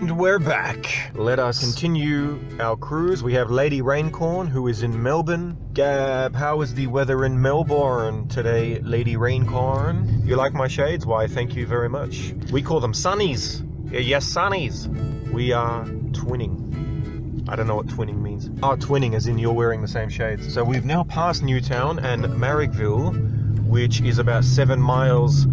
And we're back. Let us continue our cruise. We have Lady Raincorn, who is in Melbourne. Gab, how is the weather in Melbourne today, Lady Raincorn? You like my shades? Why, thank you very much. We call them sunnies. Yes, sunnies. We are twinning. I don't know what twinning means. Oh, twinning as in you're wearing the same shades. So we've now passed Newtown and Marrickville, which is about 7 miles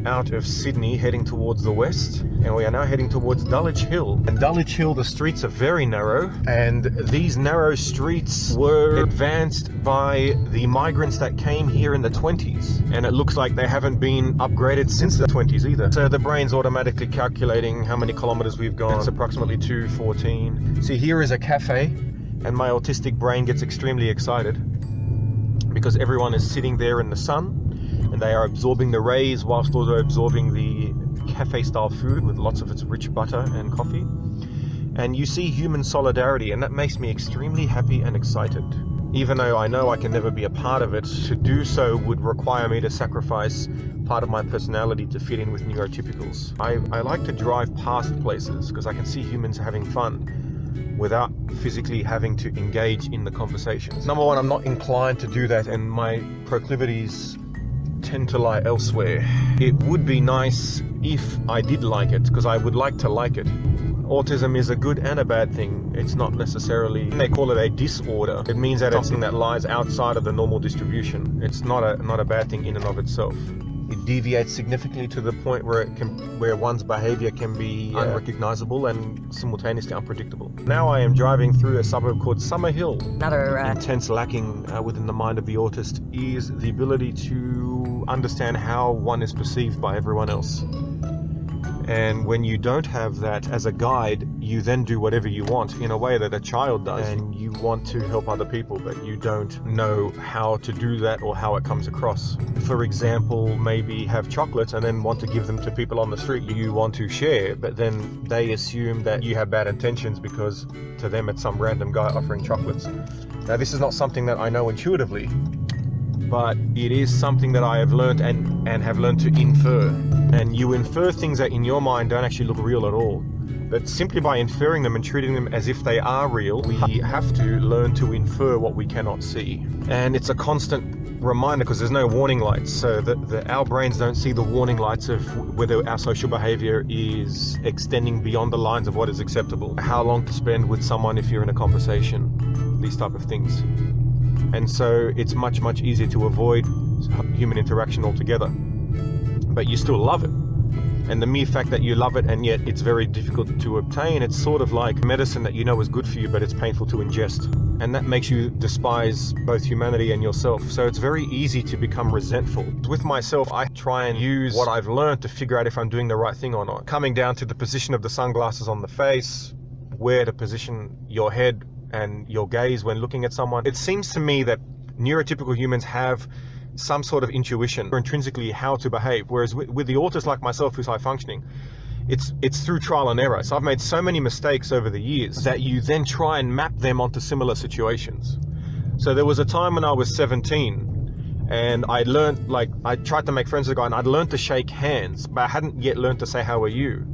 out of Sydney, heading towards the west, and we are now heading towards Dulwich Hill. And Dulwich Hill, the streets are very narrow, and these narrow streets were advanced by the migrants that came here in the 20s, and it looks like they haven't been upgraded since the 20s either. So the brain's automatically calculating how many kilometers we've gone. It's approximately 214. See, here is a cafe, and my autistic brain gets extremely excited because everyone is sitting there in the sun, and they are absorbing the rays whilst also absorbing the cafe style food with lots of its rich butter and coffee. And you see human solidarity, and that makes me extremely happy and excited. Even though I know I can never be a part of it, to do so would require me to sacrifice part of my personality to fit in with neurotypicals. I like to drive past places because I can see humans having fun without physically having to engage in the conversations. Number one, I'm not inclined to do that, and my proclivities tend to lie elsewhere. It would be nice if I did like it, because I would like to like it. Autism is a good and a bad thing. It's not necessarily, they call it a disorder. It means that it's something that lies outside of the normal distribution. It's not a bad thing in and of itself. It deviates significantly to the point where one's behavior can be unrecognizable and simultaneously unpredictable. Now I am driving through a suburb called Summerhill. Another intense lacking within the mind of the autist is the ability to understand how one is perceived by everyone else. And when you don't have that as a guide, you then do whatever you want in a way that a child does. And you want to help other people, but you don't know how to do that or how it comes across. For example, maybe have chocolates and then want to give them to people on the street you want to share, but then they assume that you have bad intentions because to them it's some random guy offering chocolates. Now, this is not something that I know intuitively, but it is something that I have learned and have learned to infer. And you infer things that in your mind don't actually look real at all. But simply by inferring them and treating them as if they are real, we have to learn to infer what we cannot see. And it's a constant reminder because there's no warning lights. So our brains don't see the warning lights of whether our social behavior is extending beyond the lines of what is acceptable. How long to spend with someone if you're in a conversation, these type of things. And so it's much, much easier to avoid human interaction altogether. But you still love it. And the mere fact that you love it and yet it's very difficult to obtain, it's sort of like medicine that you know is good for you, but it's painful to ingest. And that makes you despise both humanity and yourself. So it's very easy to become resentful. With myself, I try and use what I've learned to figure out if I'm doing the right thing or not. Coming down to the position of the sunglasses on the face, where to position your head and your gaze when looking at someone. It seems to me that neurotypical humans have some sort of intuition or intrinsically how to behave, whereas with the autist like myself who's high functioning, it's through trial and error. So I've made so many mistakes over the years that you then try and map them onto similar situations. So there was a time when I was 17 and I learned, like, I tried to make friends with a guy and I'd learned to shake hands, but I hadn't yet learned to say how are you.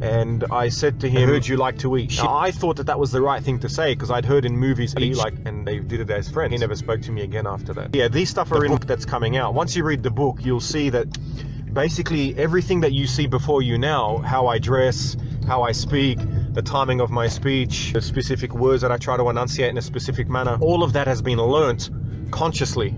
And I said to him, I heard you like to eat. Now, I thought that was the right thing to say because I'd heard in movies, and they did it as friends. He never spoke to me again after that. Yeah, these stuff are in the book that's coming out. Once you read the book, you'll see that basically everything that you see before you now, how I dress, how I speak, the timing of my speech, the specific words that I try to enunciate in a specific manner, all of that has been learnt consciously,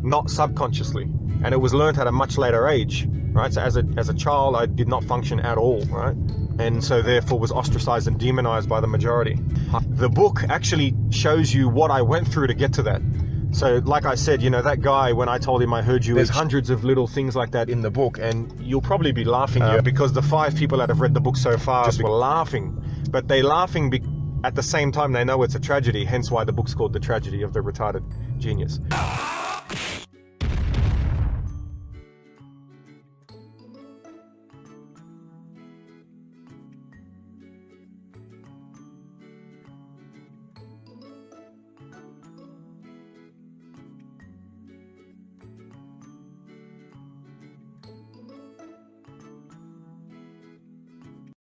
not subconsciously. And it was learnt at a much later age. Right, so as a child, I did not function at all, right? And so therefore was ostracized and demonized by the majority. The book actually shows you what I went through to get to that. So like I said, you know, that guy, when I told him I heard you, there's hundreds of little things like that in the book, and you'll probably be laughing here because the 5 people that have read the book so far just were laughing. But they're laughing at the same time they know it's a tragedy, hence why the book's called The Tragedy of the Retarded Genius.